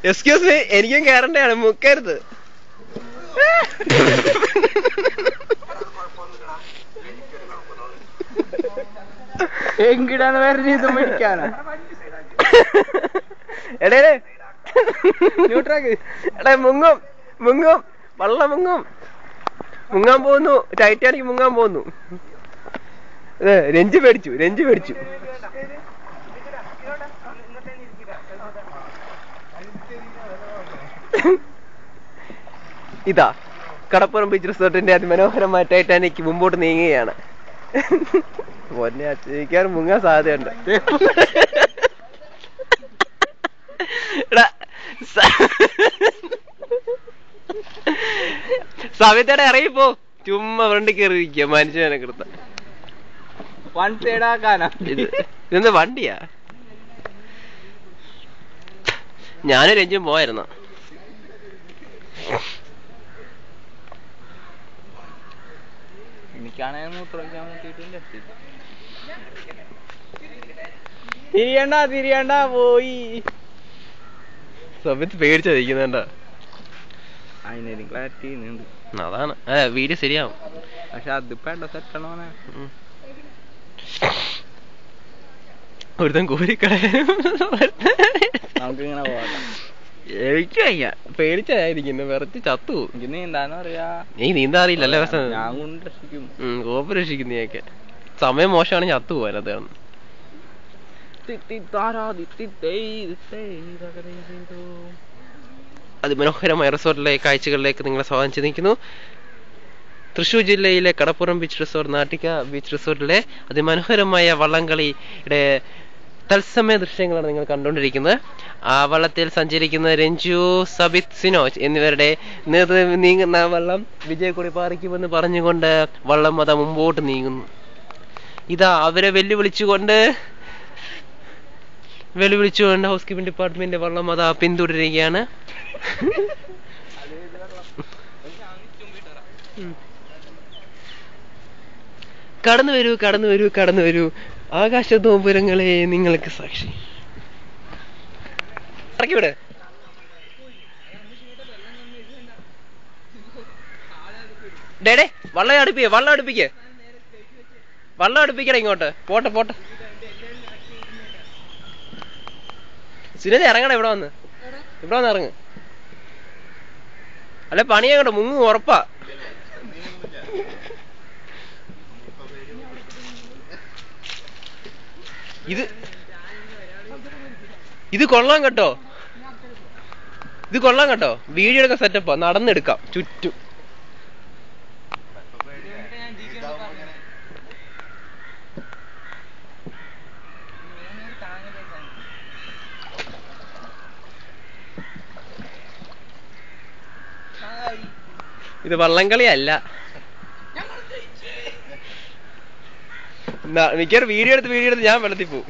Excuse me, എനിക്കും കയറണ്ടാണ്, മുക്കരുത്. എങ്കിടാണ് വേറെ ഇത് മേടിക്കാനാ. എടേ ന്യൂട്രാക്ക്, എടേ മുങ്ങും മുങ്ങും, വള്ളം മുങ്ങും, മുങ്ങാൻ പോകുന്നു, ടൈറ്റാനിക് മുങ്ങാൻ പോകുന്നു. രഞ്ജു പേടിച്ചു, രഞ്ജു പേടിച്ചു. ഇതാ കടപ്പുറം ബീച്ച് റിസോർട്ടിന്റെ അതിമനോഹരമായ ടൈറ്റാനിക് മുമ്പോട്ട് നീങ്ങുകയാണ്. പൊന്നെ അച്ഛനിക്കാർ മുങ്ങാൻ സാധ്യതയുണ്ട്. സമയത്തോടെ ഇറങ്ങിപ്പോ, ചുമ്മാ ഫ്രണ്ടിൽ കയറി ഇരിക്കുക മനുഷ്യനെ കിടത്ത. വൺ സൈഡ് ആക്കാനാ ഇതെന്താ വണ്ടിയാ? ഞാനും രഞ്ജും പോയായിരുന്നു. തിരിയണ്ട തിരിയണ്ട പോയി. സമയത്ത് പേടിച്ചിരിക്കുന്നുണ്ട. അതിനൊരു ക്ലാരിറ്റി ഉണ്ട്. അതാണ് വീഡിയോ ശരിയാവും. പക്ഷെ അതിപ്പോ സെറ്റാണോ ഒരുത്തൻ കോരിക്കള. നമുക്കിങ്ങനെ പോകാം. എനിക്ക് വയ്യ, പേടിച്ചായിരിക്കുന്നു, വെറുതെ ചത്തു. എനിക്ക് നീന്താനും അറിയാ. നീ നീന്താ അറിയില്ലല്ലേ? ഞാൻ കൊണ്ട് രക്ഷിക്കും. കോപ്പ് രക്ഷിക്കും നീയൊക്കെ. സമയം മോശമാണ്, ചത്തു പോകാൻ. അതാണ് അതിമനോഹരമായ റിസോർട്ടിലെ കാഴ്ചകളിലേക്ക് നിങ്ങളെ സ്വാഗതം ചെയ്തിരിക്കുന്നു. തൃശ്ശൂർ ജില്ലയിലെ കടപ്പുറം ബീച്ച് റിസോർട്ട്, നാട്ടിക ബീച്ച് റിസോർട്ടിലെ അതിമനോഹരമായ വള്ളംകളിയുടെ തത്സമയ ദൃശ്യങ്ങളാണ് നിങ്ങൾ കണ്ടുകൊണ്ടിരിക്കുന്നത്. ആ വള്ളത്തിൽ സഞ്ചരിക്കുന്ന രഞ്ജു, സബിത്, സിനോജ് എന്നിവരുടെ നേതൃത്വം നീങ്ങുന്ന വള്ളം വിജയക്കൊടി പാറിക്കുമെന്ന് പറഞ്ഞുകൊണ്ട് വള്ളം അതാ മുമ്പോട്ട് നീങ്ങുന്നു. ഇതാ അവരെ വെല്ലുവിളിച്ചുകൊണ്ട് ഹൗസ് കീപ്പിംഗ് ഡിപ്പാർട്ട്മെന്റ് വള്ളം അതാ പിന്തുടരുകയാണ്. കടന്നു വരൂ, കടന്നു വരൂ, കടന്നു വരൂ, ആകാശതോപുരങ്ങളെ നിങ്ങൾക്ക് സാക്ഷി. ഇറക്കിവിടെ. ഡേടേ വള്ളം അടുപ്പിക്കേ, വള്ളം അടുപ്പിക്കേ, വള്ളം അടുപ്പിക്കട ഇങ്ങോട്ട്. പോട്ടെ പോട്ടെ, സുരജ് ഇറങ്ങട, ഇവിടെ വന്ന് ഇറങ്ങ്. അല്ല പണിയാങ്ങട്ടെ, മുങ്ങ് ഉറപ്പാ. ഇത് കൊള്ളാം കേട്ടോ, ഇത് കൊള്ളാം കേട്ടോ. വീഡിയോ എടുക്കാൻ സെറ്റപ്പാ, നടന്നെടുക്കാം ചുറ്റും. ഇത് വള്ളംകളിയല്ല. മിക്കവാറും വീഡിയോ എടുത്ത് ഞാൻ വെള്ളത്തിൽ പോവും.